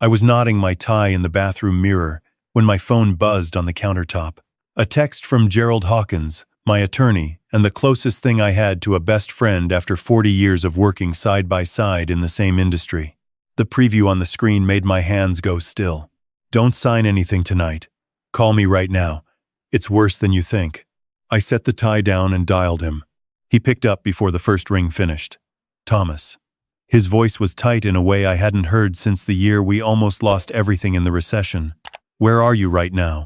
I was knotting my tie in the bathroom mirror when my phone buzzed on the countertop. A text from Gerald Hawkins, my attorney, and the closest thing I had to a best friend after 40 years of working side by side in the same industry. The preview on the screen made my hands go still. "Don't sign anything tonight. Call me right now. It's worse than you think." I set the tie down and dialed him. He picked up before the first ring finished. "Thomas." His voice was tight in a way I hadn't heard since the year we almost lost everything in the recession. "Where are you right now?"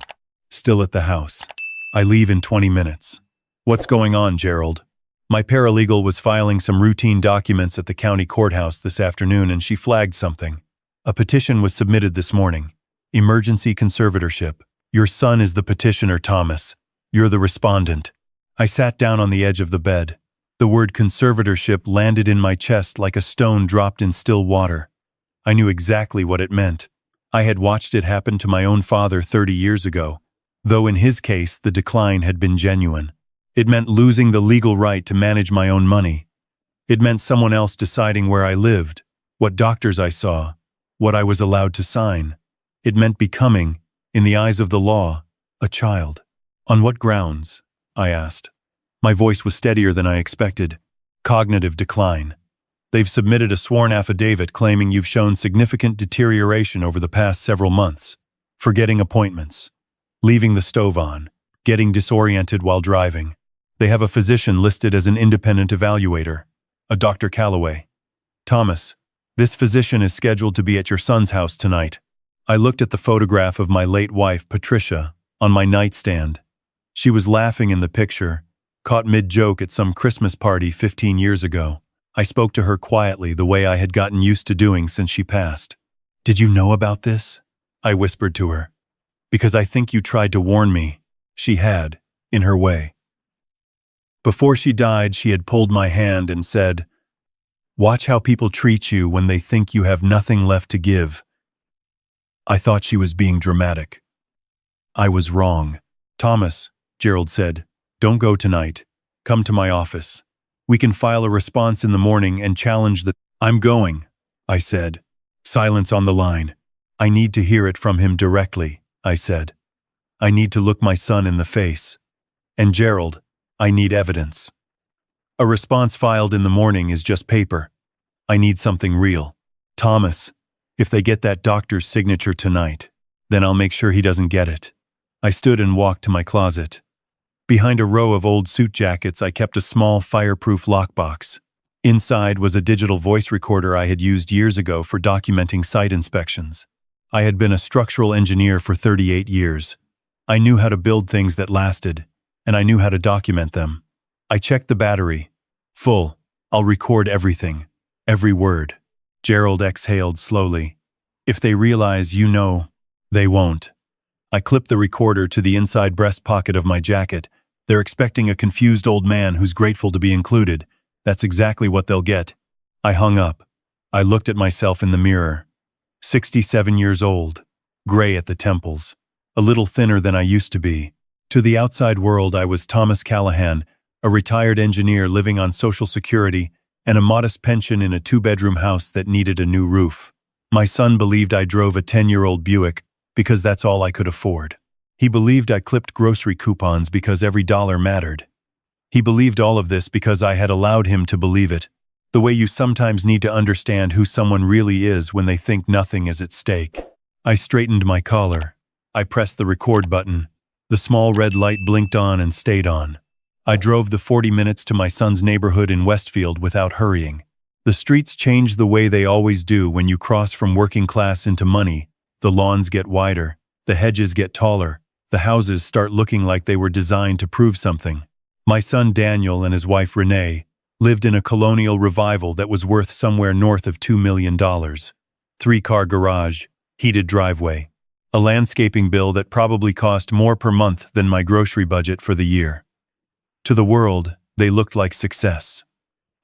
"Still at the house. I leave in 20 minutes. "What's going on, Gerald?" My paralegal was filing some routine documents at the county courthouse this afternoon and she flagged something. "A petition was submitted this morning. Emergency conservatorship. Your son is the petitioner, Thomas. You're the respondent." I sat down on the edge of the bed. The word conservatorship landed in my chest like a stone dropped in still water. I knew exactly what it meant. I had watched it happen to my own father 30 years ago, though in his case the decline had been genuine. It meant losing the legal right to manage my own money. It meant someone else deciding where I lived, what doctors I saw, what I was allowed to sign. It meant becoming, in the eyes of the law, a child. "On what grounds?" I asked. My voice was steadier than I expected. "Cognitive decline. They've submitted a sworn affidavit claiming you've shown significant deterioration over the past several months. Forgetting appointments, leaving the stove on, getting disoriented while driving. They have a physician listed as an independent evaluator, a Dr. Calloway. Thomas, this physician is scheduled to be at your son's house tonight." I looked at the photograph of my late wife, Patricia, on my nightstand. She was laughing in the picture, caught mid-joke at some Christmas party 15 years ago. I spoke to her quietly, the way I had gotten used to doing since she passed. "Did you know about this?" I whispered to her. "Because I think you tried to warn me." She had, in her way. Before she died, she had pulled my hand and said, "Watch how people treat you when they think you have nothing left to give." I thought she was being dramatic. I was wrong. "Thomas," Gerald said, "don't go tonight. Come to my office. We can file a response in the morning and challenge the—" "I'm going," I said. Silence on the line. "I need to hear it from him directly," I said. "I need to look my son in the face. And Gerald, I need evidence. A response filed in the morning is just paper. I need something real. Thomas, if they get that doctor's signature tonight, then I'll make sure he doesn't get it." I stood and walked to my closet. Behind a row of old suit jackets, I kept a small fireproof lockbox. Inside was a digital voice recorder I had used years ago for documenting site inspections. I had been a structural engineer for 38 years. I knew how to build things that lasted, and I knew how to document them. I checked the battery. Full. I'll record everything. Every word. Gerald exhaled slowly. "If they realize you know, they won't." I clipped the recorder to the inside breast pocket of my jacket. They're expecting a confused old man who's grateful to be included. That's exactly what they'll get. I hung up. I looked at myself in the mirror. 67 years old. Gray at the temples. A little thinner than I used to be. To the outside world, I was Thomas Callahan, a retired engineer living on Social Security and a modest pension in a 2-bedroom house that needed a new roof. My son believed I drove a 10-year-old Buick because that's all I could afford. He believed I clipped grocery coupons because every dollar mattered. He believed all of this because I had allowed him to believe it, the way you sometimes need to understand who someone really is when they think nothing is at stake. I straightened my collar. I pressed the record button. The small red light blinked on and stayed on. I drove the 40 minutes to my son's neighborhood in Westfield without hurrying. The streets change the way they always do when you cross from working class into money. The lawns get wider, the hedges get taller, the houses start looking like they were designed to prove something. My son Daniel and his wife Renee lived in a colonial revival that was worth somewhere north of $2 million. 3-car garage, heated driveway. A landscaping bill that probably cost more per month than my grocery budget for the year. To the world, they looked like success.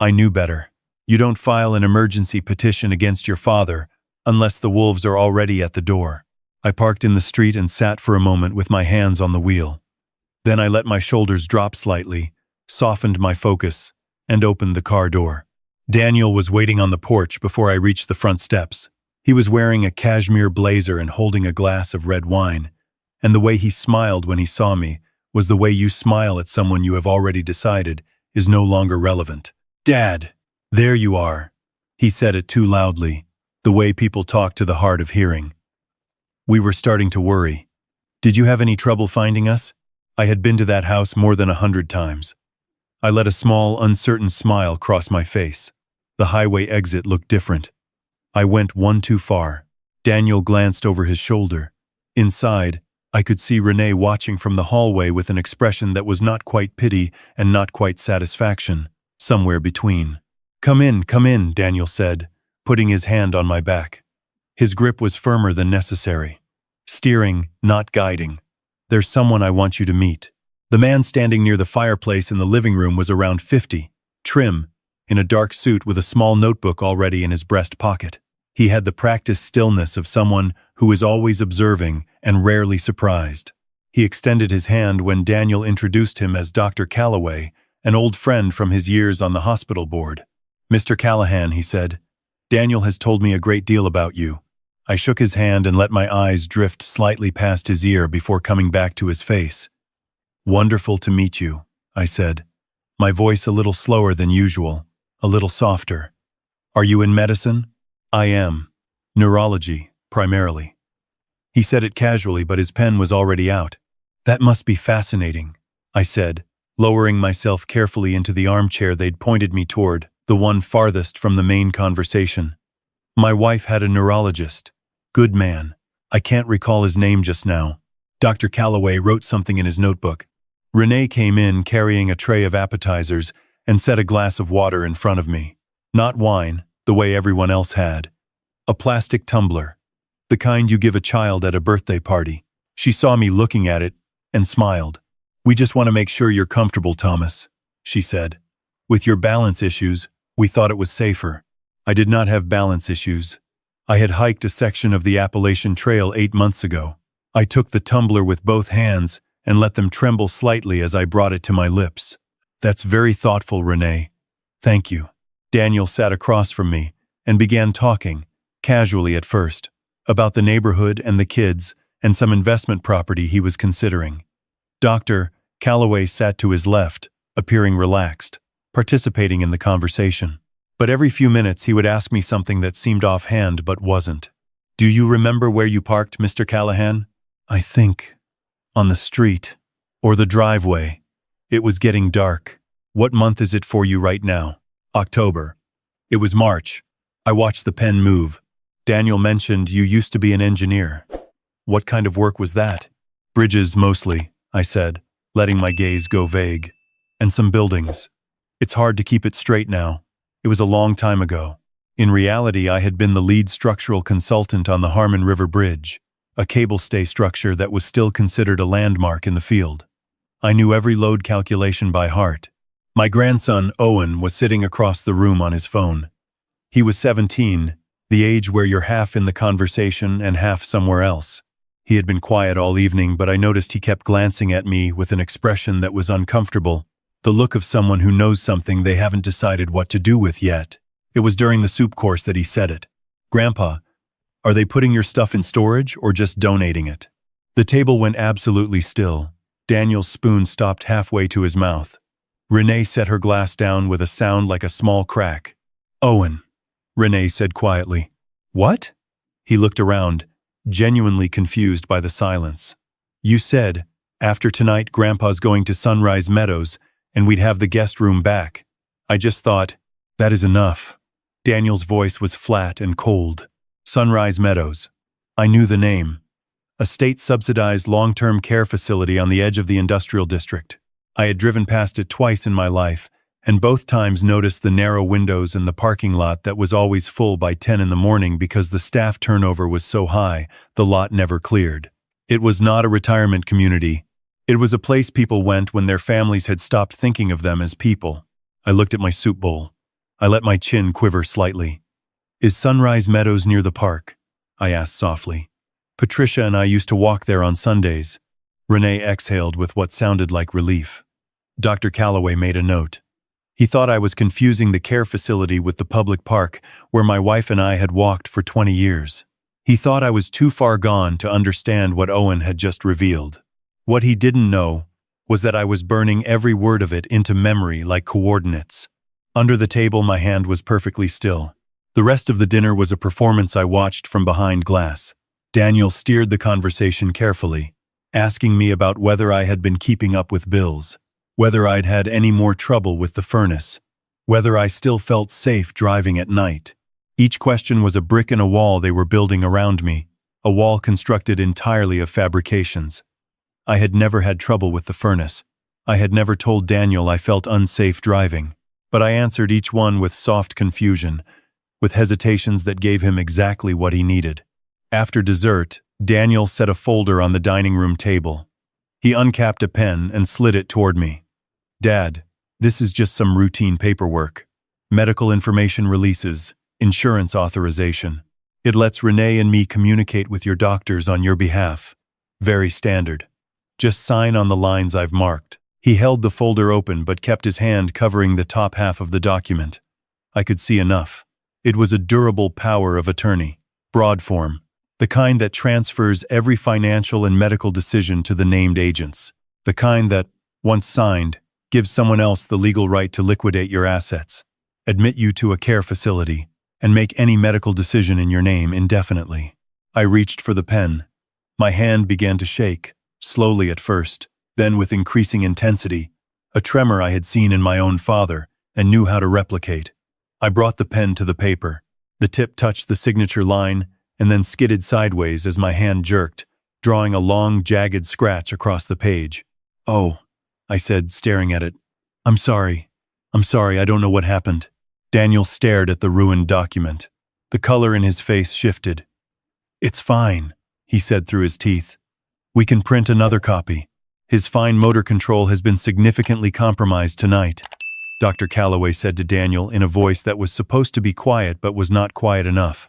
I knew better. You don't file an emergency petition against your father unless the wolves are already at the door. I parked in the street and sat for a moment with my hands on the wheel. Then I let my shoulders drop slightly, softened my focus, and opened the car door. Daniel was waiting on the porch before I reached the front steps. He was wearing a cashmere blazer and holding a glass of red wine, and the way he smiled when he saw me was the way you smile at someone you have already decided is no longer relevant. "Dad, there you are." He said it too loudly, the way people talk to the hard of hearing. We were starting to worry. "Did you have any trouble finding us?" I had been to that house more than 100 times. I let a small, uncertain smile cross my face. The highway exit looked different. I went one too far. Daniel glanced over his shoulder. Inside, I could see Renee watching from the hallway with an expression that was not quite pity and not quite satisfaction, somewhere between. Come in," Daniel said, putting his hand on my back. His grip was firmer than necessary. Steering, not guiding. "There's someone I want you to meet." The man standing near the fireplace in the living room was around 50, trim, in a dark suit with a small notebook already in his breast pocket. He had the practiced stillness of someone who is always observing and rarely surprised. He extended his hand when Daniel introduced him as Dr. Calloway, an old friend from his years on the hospital board. "Mr. Callahan," he said, "Daniel has told me a great deal about you." I shook his hand and let my eyes drift slightly past his ear before coming back to his face. "Wonderful to meet you," I said, my voice a little slower than usual, a little softer. "Are you in medicine?" "I am. Neurology, primarily." He said it casually, but his pen was already out. "That must be fascinating," I said, lowering myself carefully into the armchair they'd pointed me toward, the one farthest from the main conversation. "My wife had a neurologist. Good man. I can't recall his name just now." Dr. Calloway wrote something in his notebook. Renee came in carrying a tray of appetizers and set a glass of water in front of me. Not wine, the way everyone else had. A plastic tumbler, the kind you give a child at a birthday party. She saw me looking at it and smiled. "We just want to make sure you're comfortable, Thomas," she said. "With your balance issues, we thought it was safer." I did not have balance issues. I had hiked a section of the Appalachian Trail 8 months ago. I took the tumbler with both hands and let them tremble slightly as I brought it to my lips. "That's very thoughtful, Renee. Thank you." Daniel sat across from me and began talking, casually at first, about the neighborhood and the kids and some investment property he was considering. Dr. Calloway sat to his left, appearing relaxed, participating in the conversation. But every few minutes he would ask me something that seemed offhand but wasn't. "Do you remember where you parked, Mr. Callahan?" "I think on the street or the driveway." It was getting dark. "What month is it for you right now?" "October." It was March. I watched the pen move. "Daniel mentioned you used to be an engineer. What kind of work was that?" "Bridges, mostly," I said, letting my gaze go vague. "And some buildings. It's hard to keep it straight now. It was a long time ago." In reality, I had been the lead structural consultant on the Harmon River Bridge, a cable stay structure that was still considered a landmark in the field. I knew every load calculation by heart. My grandson, Owen, was sitting across the room on his phone. He was 17, the age where you're half in the conversation and half somewhere else. He had been quiet all evening, but I noticed he kept glancing at me with an expression that was uncomfortable, the look of someone who knows something they haven't decided what to do with yet. It was during the soup course that he said it. "Grandpa, are they putting your stuff in storage or just donating it?" The table went absolutely still. Daniel's spoon stopped halfway to his mouth. Renee set her glass down with a sound like a small crack. "Owen," Renee said quietly. "What?" He looked around, genuinely confused by the silence. "You said, after tonight Grandpa's going to Sunrise Meadows and we'd have the guest room back. I just thought, that is enough." Daniel's voice was flat and cold. Sunrise Meadows. I knew the name. A state-subsidized long-term care facility on the edge of the industrial district. I had driven past it twice in my life, and both times noticed the narrow windows and the parking lot that was always full by 10 in the morning because the staff turnover was so high, the lot never cleared. It was not a retirement community. It was a place people went when their families had stopped thinking of them as people. I looked at my soup bowl. I let my chin quiver slightly. "Is Sunrise Meadows near the park?" I asked softly. "Patricia and I used to walk there on Sundays." Renee exhaled with what sounded like relief. Dr. Calloway made a note. He thought I was confusing the care facility with the public park where my wife and I had walked for 20 years. He thought I was too far gone to understand what Owen had just revealed. What he didn't know was that I was burning every word of it into memory like coordinates. Under the table, my hand was perfectly still. The rest of the dinner was a performance I watched from behind glass. Daniel steered the conversation carefully, asking me about whether I had been keeping up with bills, whether I'd had any more trouble with the furnace, whether I still felt safe driving at night. Each question was a brick in a wall they were building around me, a wall constructed entirely of fabrications. I had never had trouble with the furnace. I had never told Daniel I felt unsafe driving, but I answered each one with soft confusion, with hesitations that gave him exactly what he needed. After dessert, Daniel set a folder on the dining room table. He uncapped a pen and slid it toward me. "Dad, this is just some routine paperwork. Medical information releases, insurance authorization. It lets Renee and me communicate with your doctors on your behalf. Very standard. Just sign on the lines I've marked." He held the folder open but kept his hand covering the top half of the document. I could see enough. It was a durable power of attorney, broad form, the kind that transfers every financial and medical decision to the named agents, the kind that, once signed, gives someone else the legal right to liquidate your assets, admit you to a care facility, and make any medical decision in your name indefinitely. I reached for the pen. My hand began to shake, slowly at first, then with increasing intensity, a tremor I had seen in my own father and knew how to replicate. I brought the pen to the paper. The tip touched the signature line and then skidded sideways as my hand jerked, drawing a long, jagged scratch across the page. "Oh," I said, staring at it. I'm sorry, I don't know what happened." Daniel stared at the ruined document. The color in his face shifted. "It's fine," he said through his teeth. "We can print another copy. His fine motor control has been significantly compromised tonight," Dr. Calloway said to Daniel in a voice that was supposed to be quiet but was not quiet enough.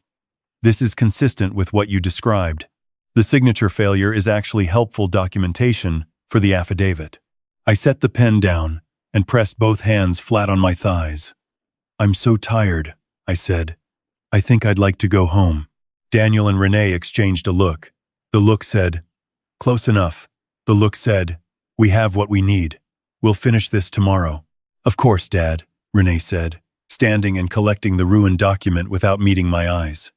"This is consistent with what you described. The signature failure is actually helpful documentation for the affidavit." I set the pen down and pressed both hands flat on my thighs. "I'm so tired," I said. "I think I'd like to go home." Daniel and Renee exchanged a look. The look said, "Close enough." The look said, "We have what we need. We'll finish this tomorrow." "Of course, Dad," Renee said, standing and collecting the ruined document without meeting my eyes.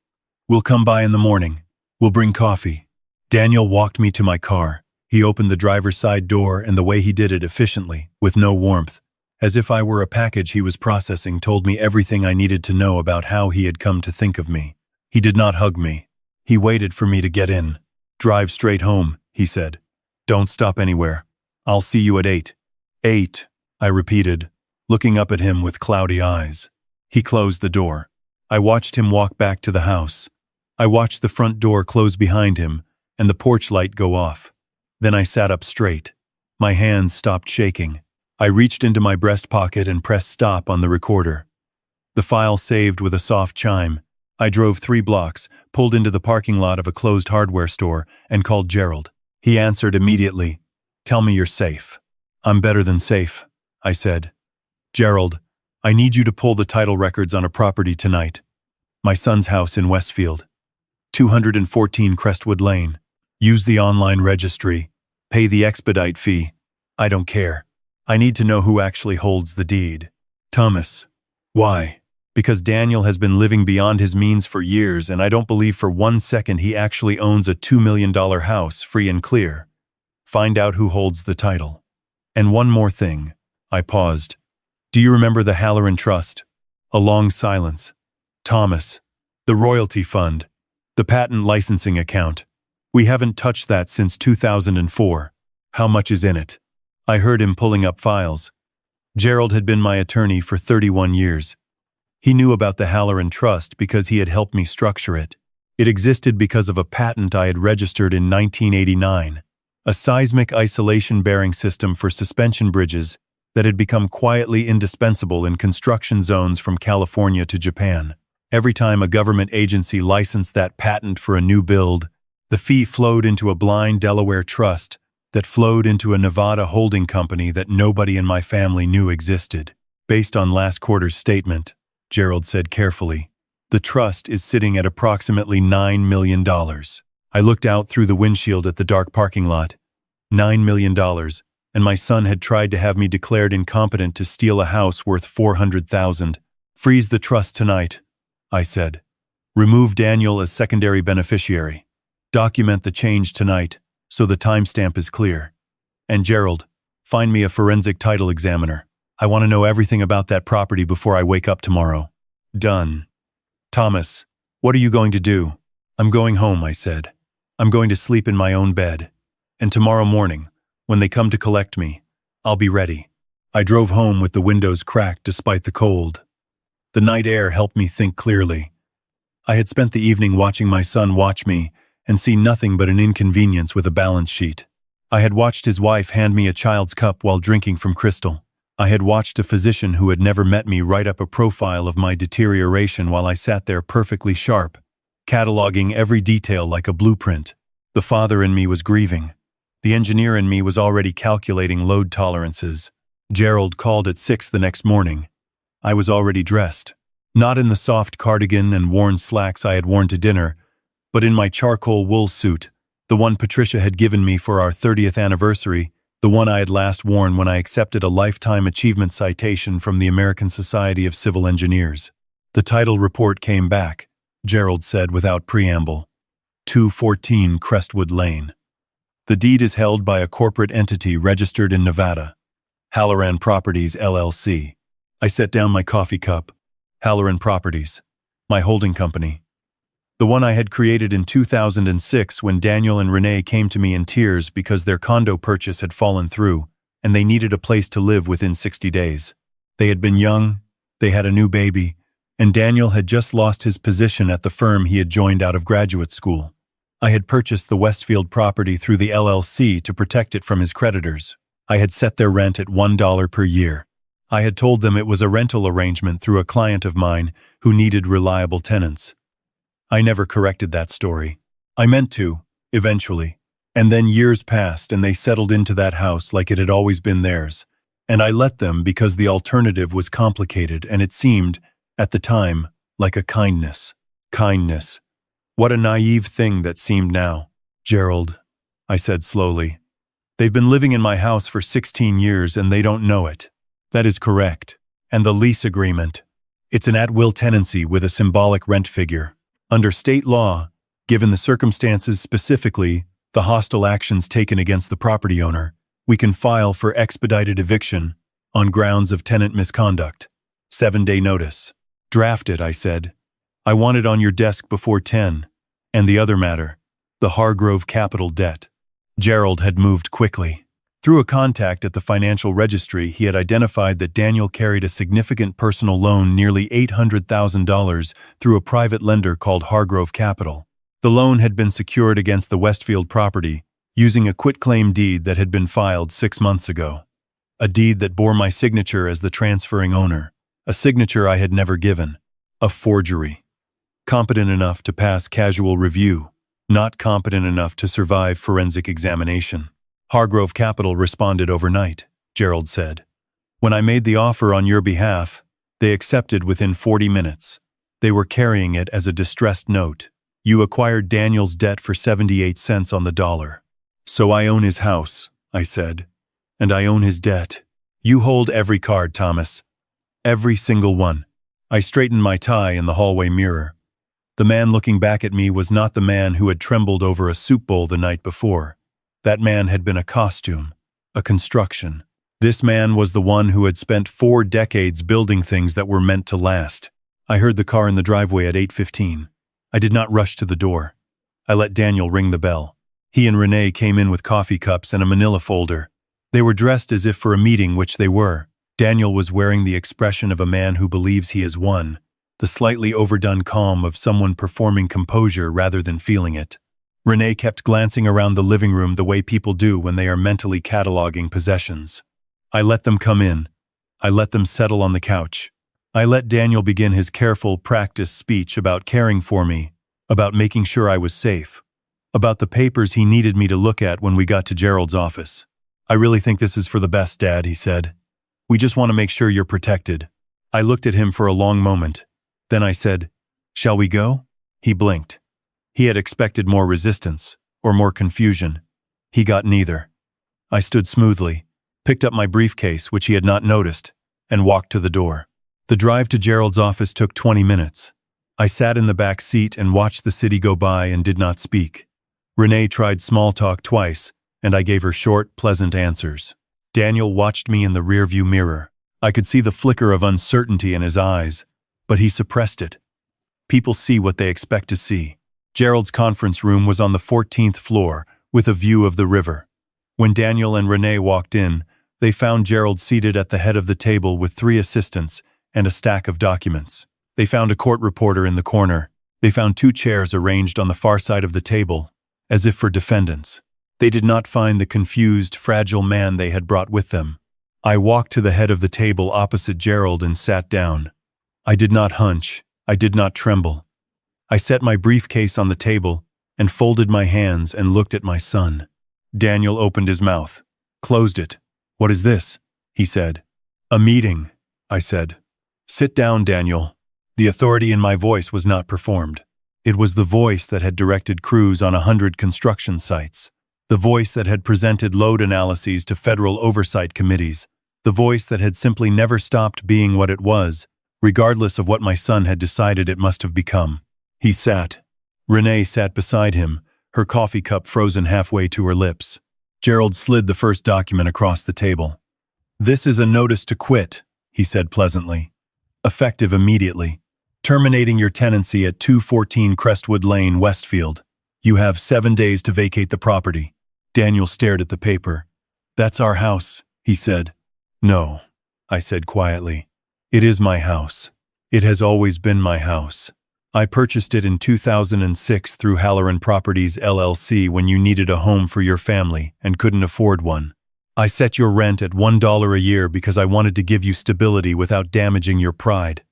"We'll come by in the morning. We'll bring coffee." Daniel walked me to my car. He opened the driver's side door, and the way he did it efficiently, with no warmth, as if I were a package he was processing, told me everything I needed to know about how he had come to think of me. He did not hug me. He waited for me to get in. "Drive straight home," he said. "Don't stop anywhere. I'll see you at 8. 8, I repeated, looking up at him with cloudy eyes. He closed the door. I watched him walk back to the house. I watched the front door close behind him and the porch light go off. Then I sat up straight. My hands stopped shaking. I reached into my breast pocket and pressed stop on the recorder. The file saved with a soft chime. I drove 3 blocks, pulled into the parking lot of a closed hardware store, and called Gerald. He answered immediately. "Tell me you're safe." "I'm better than safe," I said. "Gerald, I need you to pull the title records on a property tonight. My son's house in Westfield. 214 Crestwood Lane. Use the online registry. Pay the expedite fee. I don't care. I need to know who actually holds the deed." "Thomas." "Why?" "Because Daniel has been living beyond his means for years, and I don't believe for 1 second he actually owns a $2 million house free and clear. Find out who holds the title. And one more thing." I paused. "Do you remember the Halloran Trust?" A long silence. "Thomas. The royalty fund. The patent licensing account. We haven't touched that since 2004. How much is in it?" I heard him pulling up files. Gerald had been my attorney for 31 years. He knew about the Halloran Trust because he had helped me structure it. It existed because of a patent I had registered in 1989, a seismic isolation bearing system for suspension bridges that had become quietly indispensable in construction zones from California to Japan. Every time a government agency licensed that patent for a new build, the fee flowed into a blind Delaware trust that flowed into a Nevada holding company that nobody in my family knew existed. Based on last quarter's statement, Gerald said carefully, the trust is sitting at approximately $9 million. I looked out through the windshield at the dark parking lot. $9 million, and my son had tried to have me declared incompetent to steal a house worth $400,000. Freeze the trust tonight, I said. Remove Daniel as secondary beneficiary. Document the change tonight, so the timestamp is clear. And Gerald, find me a forensic title examiner. I want to know everything about that property before I wake up tomorrow. Done. Thomas, what are you going to do? I'm going home, I said. I'm going to sleep in my own bed. And tomorrow morning, when they come to collect me, I'll be ready. I drove home with the windows cracked despite the cold. The night air helped me think clearly. I had spent the evening watching my son watch me and see nothing but an inconvenience with a balance sheet. I had watched his wife hand me a child's cup while drinking from Crystal. I had watched a physician who had never met me write up a profile of my deterioration while I sat there perfectly sharp, cataloging every detail like a blueprint. The father in me was grieving. The engineer in me was already calculating load tolerances. Gerald called at 6 the next morning. I was already dressed, not in the soft cardigan and worn slacks I had worn to dinner, but in my charcoal wool suit, the one Patricia had given me for our 30th anniversary, the one I had last worn when I accepted a Lifetime Achievement Citation from the American Society of Civil Engineers. The title report came back, Gerald said without preamble. 214 Crestwood Lane. The deed is held by a corporate entity registered in Nevada. Halloran Properties, LLC. I set down my coffee cup. Halloran Properties. My holding company. The one I had created in 2006 when Daniel and Renee came to me in tears because their condo purchase had fallen through, and they needed a place to live within 60 days. They had been young, they had a new baby, and Daniel had just lost his position at the firm he had joined out of graduate school. I had purchased the Westfield property through the LLC to protect it from his creditors. I had set their rent at $1 per year. I had told them it was a rental arrangement through a client of mine who needed reliable tenants. I never corrected that story. I meant to, eventually. And then years passed and they settled into that house like it had always been theirs. And I let them because the alternative was complicated and it seemed, at the time, like a kindness. Kindness. What a naive thing that seemed now. Gerald, I said slowly. They've been living in my house for 16 years and they don't know it. That is correct. And the lease agreement. It's an at-will tenancy with a symbolic rent figure. Under state law, given the circumstances, specifically the hostile actions taken against the property owner, we can file for expedited eviction on grounds of tenant misconduct. 7-day notice. Draft it, I said. I want it on your desk before 10. And the other matter, the Hargrove Capital debt. Gerald had moved quickly. Through a contact at the financial registry, he had identified that Daniel carried a significant personal loan, nearly $800,000, through a private lender called Hargrove Capital. The loan had been secured against the Westfield property, using a quitclaim deed that had been filed 6 months ago. A deed that bore my signature as the transferring owner, a signature I had never given. A forgery. Competent enough to pass casual review, not competent enough to survive forensic examination. Hargrove Capital responded overnight, Gerald said. When I made the offer on your behalf, they accepted within 40 minutes. They were carrying it as a distressed note. You acquired Daniel's debt for 78 cents on the dollar. So I own his house, I said. And I own his debt. You hold every card, Thomas. Every single one. I straightened my tie in the hallway mirror. The man looking back at me was not the man who had trembled over a soup bowl the night before. That man had been a costume, a construction. This man was the one who had spent 4 decades building things that were meant to last. I heard the car in the driveway at 8:15. I did not rush to the door. I let Daniel ring the bell. He and Renee came in with coffee cups and a manila folder. They were dressed as if for a meeting, which they were. Daniel was wearing the expression of a man who believes he has won, the slightly overdone calm of someone performing composure rather than feeling it. Renee kept glancing around the living room the way people do when they are mentally cataloging possessions. I let them come in. I let them settle on the couch. I let Daniel begin his careful, practiced speech about caring for me, about making sure I was safe, about the papers he needed me to look at when we got to Gerald's office. I really think this is for the best, Dad, he said. We just want to make sure you're protected." I looked at him for a long moment. Then I said, "Shall we go?" He blinked. He had expected more resistance, or more confusion. He got neither. I stood smoothly, picked up my briefcase, which he had not noticed, and walked to the door. The drive to Gerald's office took 20 minutes. I sat in the back seat and watched the city go by and did not speak. Renee tried small talk twice, and I gave her short, pleasant answers. Daniel watched me in the rearview mirror. I could see the flicker of uncertainty in his eyes, but he suppressed it. People see what they expect to see. Gerald's conference room was on the 14th floor, with a view of the river. When Daniel and Renee walked in, they found Gerald seated at the head of the table with 3 assistants and a stack of documents. They found a court reporter in the corner. They found 2 chairs arranged on the far side of the table, as if for defendants. They did not find the confused, fragile man they had brought with them. I walked to the head of the table opposite Gerald and sat down. I did not hunch. I did not tremble. I set my briefcase on the table and folded my hands and looked at my son. Daniel opened his mouth, closed it. "What is this?" he said. "A meeting," I said. "Sit down, Daniel." The authority in my voice was not performed. It was the voice that had directed crews on 100 construction sites. The voice that had presented load analyses to federal oversight committees. The voice that had simply never stopped being what it was, regardless of what my son had decided it must have become. He sat. Renee sat beside him, her coffee cup frozen halfway to her lips. Gerald slid the first document across the table. "This is a notice to quit," he said pleasantly. "Effective immediately. Terminating your tenancy at 214 Crestwood Lane, Westfield. You have 7 days to vacate the property." Daniel stared at the paper. "That's our house," he said. "No," I said quietly. "It is my house. It has always been my house. I purchased it in 2006 through Halloran Properties LLC when you needed a home for your family and couldn't afford one. I set your rent at $1 a year because I wanted to give you stability without damaging your pride.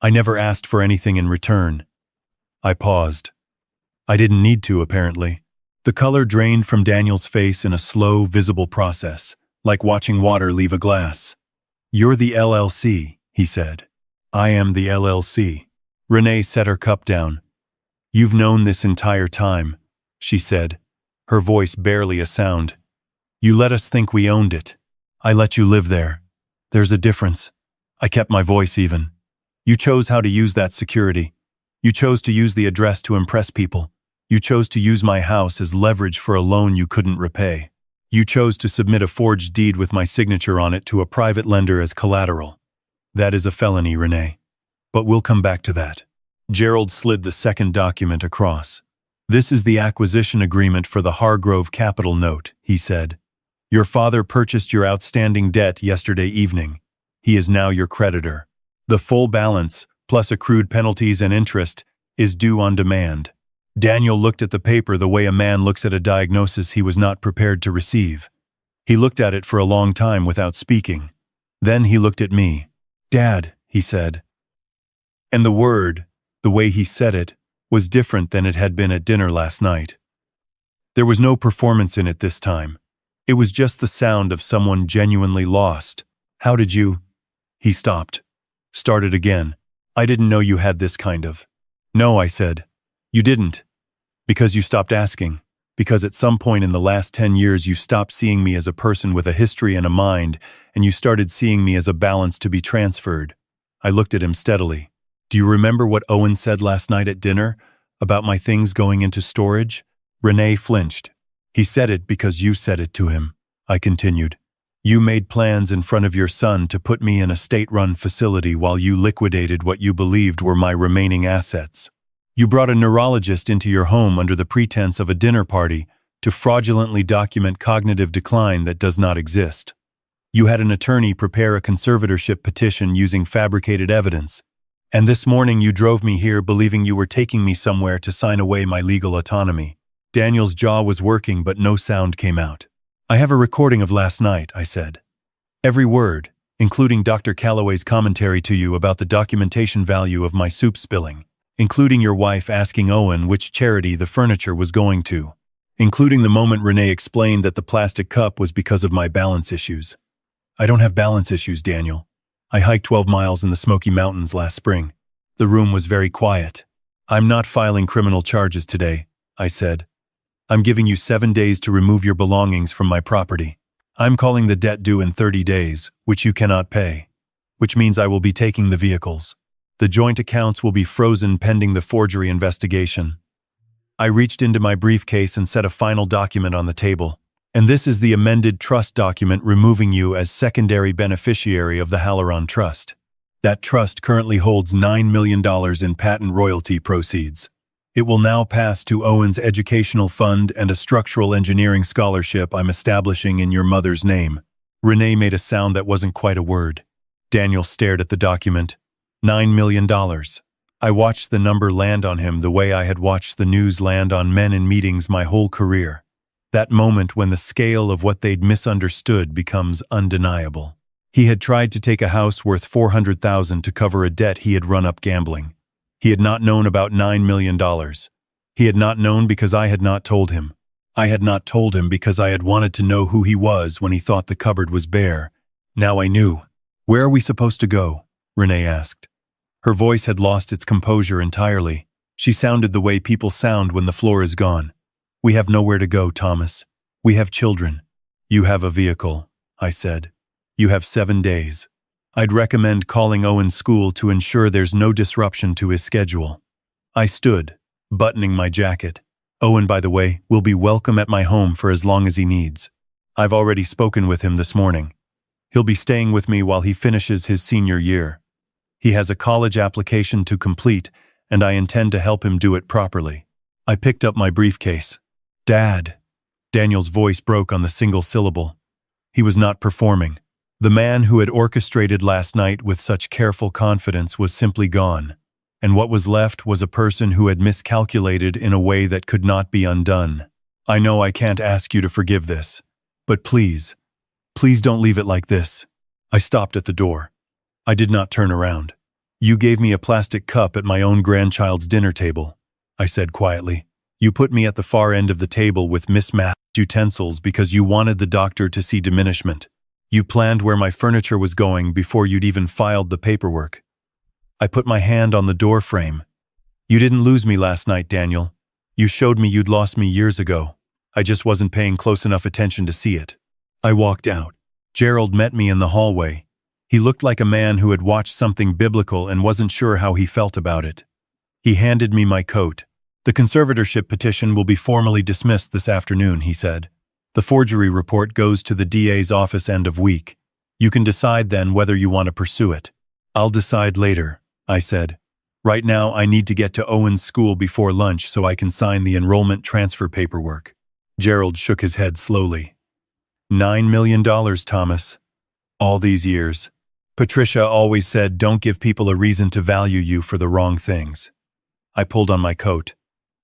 I never asked for anything in return." I paused. I didn't need to, apparently. The color drained from Daniel's face in a slow, visible process, like watching water leave a glass. "You're the LLC," he said. "I am the LLC." Renee set her cup down. "You've known this entire time," she said, her voice barely a sound. "You let us think we owned it. I let you live there. There's a difference. I kept my voice even. You chose how to use that security. You chose to use the address to impress people. You chose to use my house as leverage for a loan you couldn't repay. You chose to submit a forged deed with my signature on it to a private lender as collateral. That is a felony, Renee. But we'll come back to that." Gerald slid the second document across. "This is the acquisition agreement for the Hargrove Capital note," he said. "Your father purchased your outstanding debt yesterday evening. He is now your creditor. The full balance, plus accrued penalties and interest, is due on demand." Daniel looked at the paper the way a man looks at a diagnosis he was not prepared to receive. He looked at it for a long time without speaking. Then he looked at me. "Dad," he said. And the way he said it, was different than it had been at dinner last night. There was no performance in it this time. It was just the sound of someone genuinely lost. "How did you—" He stopped. Started again. "I didn't know you had this kind of—" "No," I said. "You didn't. Because you stopped asking. Because at some point in the last 10 years you stopped seeing me as a person with a history and a mind, and you started seeing me as a balance to be transferred." I looked at him steadily. "Do you remember what Owen said last night at dinner about my things going into storage?" Renee flinched. "He said it because you said it to him," I continued. "You made plans in front of your son to put me in a state-run facility while you liquidated what you believed were my remaining assets. You brought a neurologist into your home under the pretense of a dinner party to fraudulently document cognitive decline that does not exist. You had an attorney prepare a conservatorship petition using fabricated evidence. And this morning you drove me here believing you were taking me somewhere to sign away my legal autonomy." Daniel's jaw was working, but no sound came out. "I have a recording of last night," I said. "Every word, including Dr. Calloway's commentary to you about the documentation value of my soup spilling. Including your wife asking Owen which charity the furniture was going to. Including the moment Renee explained that the plastic cup was because of my balance issues. I don't have balance issues, Daniel. I hiked 12 miles in the Smoky Mountains last spring. The room was very quiet. I'm not filing criminal charges today, I said. I'm giving you 7 days to remove your belongings from my property. I'm calling the debt due in 30 days, which you cannot pay. Which means I will be taking the vehicles. The joint accounts will be frozen pending the forgery investigation. I reached into my briefcase and set a final document on the table. And this is the amended trust document removing you as secondary beneficiary of the Halloran Trust. That trust currently holds $9 million in patent royalty proceeds. It will now pass to Owen's educational fund and a structural engineering scholarship I'm establishing in your mother's name. Renee made a sound that wasn't quite a word. Daniel stared at the document. $9 million. I watched the number land on him the way I had watched the news land on men in meetings my whole career. That moment when the scale of what they'd misunderstood becomes undeniable. He had tried to take a house worth $400,000 to cover a debt he had run up gambling. He had not known about $9 million. He had not known because I had not told him. I had not told him because I had wanted to know who he was when he thought the cupboard was bare. Now I knew. Where are we supposed to go? Renee asked. Her voice had lost its composure entirely. She sounded the way people sound when the floor is gone. We have nowhere to go, Thomas. We have children. You have a vehicle, I said. You have 7 days. I'd recommend calling Owen's school to ensure there's no disruption to his schedule. I stood, buttoning my jacket. Owen, by the way, will be welcome at my home for as long as he needs. I've already spoken with him this morning. He'll be staying with me while he finishes his senior year. He has a college application to complete, and I intend to help him do it properly. I picked up my briefcase. Dad. Daniel's voice broke on the single syllable. He was not performing. The man who had orchestrated last night with such careful confidence was simply gone, and what was left was a person who had miscalculated in a way that could not be undone. I know I can't ask you to forgive this, but please don't leave it like this. I stopped at the door. I did not turn around. You gave me a plastic cup at my own grandchild's dinner table, I said quietly. You put me at the far end of the table with mismatched utensils because you wanted the doctor to see diminishment. You planned where my furniture was going before you'd even filed the paperwork. I put my hand on the door frame. You didn't lose me last night, Daniel. You showed me you'd lost me years ago. I just wasn't paying close enough attention to see it. I walked out. Gerald met me in the hallway. He looked like a man who had watched something biblical and wasn't sure how he felt about it. He handed me my coat. The conservatorship petition will be formally dismissed this afternoon, he said. The forgery report goes to the DA's office end of week. You can decide then whether you want to pursue it. I'll decide later, I said. Right now I need to get to Owen's school before lunch so I can sign the enrollment transfer paperwork. Gerald shook his head slowly. $9 million, Thomas. All these years. Patricia always said don't give people a reason to value you for the wrong things. I pulled on my coat.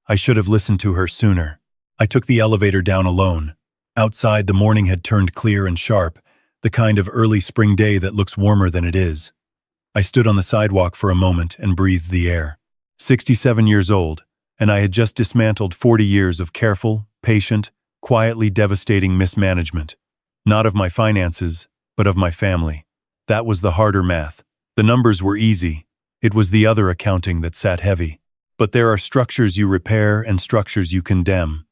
I should have listened to her sooner. I took the elevator down alone. Outside, the morning had turned clear and sharp, the kind of early spring day that looks warmer than it is. I stood on the sidewalk for a moment and breathed the air. 67 years old, and I had just dismantled 40 years of careful, patient, quietly devastating mismanagement. Not of my finances, but of my family. That was the harder math. The numbers were easy. It was the other accounting that sat heavy. But there are structures you repair and structures you condemn.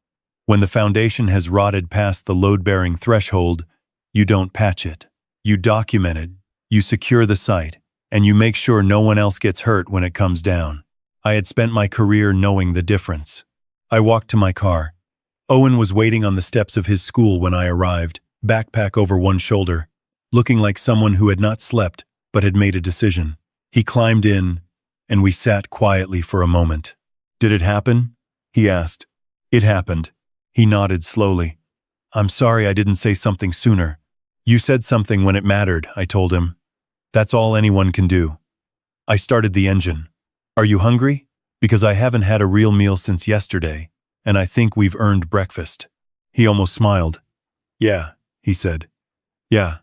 When the foundation has rotted past the load-bearing threshold, you don't patch it. You document it, you secure the site, and you make sure no one else gets hurt when it comes down. I had spent my career knowing the difference. I walked to my car. Owen was waiting on the steps of his school when I arrived, backpack over one shoulder, looking like someone who had not slept but had made a decision. He climbed in, and we sat quietly for a moment. Did it happen? He asked. It happened. He nodded slowly. I'm sorry I didn't say something sooner. You said something when it mattered, I told him. That's all anyone can do. I started the engine. Are you hungry? Because I haven't had a real meal since yesterday, and I think we've earned breakfast. He almost smiled. Yeah, he said. Yeah,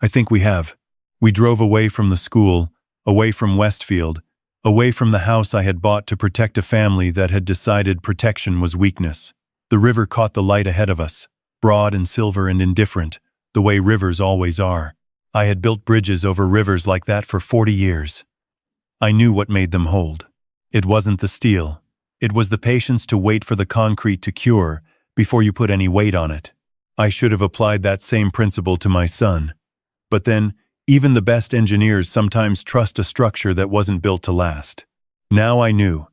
I think we have. We drove away from the school, away from Westfield, away from the house I had bought to protect a family that had decided protection was weakness. The river caught the light ahead of us, broad and silver and indifferent, the way rivers always are. I had built bridges over rivers like that for 40 years. I knew what made them hold. It wasn't the steel. It was the patience to wait for the concrete to cure before you put any weight on it. I should have applied that same principle to my son. But then, even the best engineers sometimes trust a structure that wasn't built to last. Now I knew.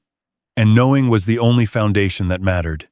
And knowing was the only foundation that mattered.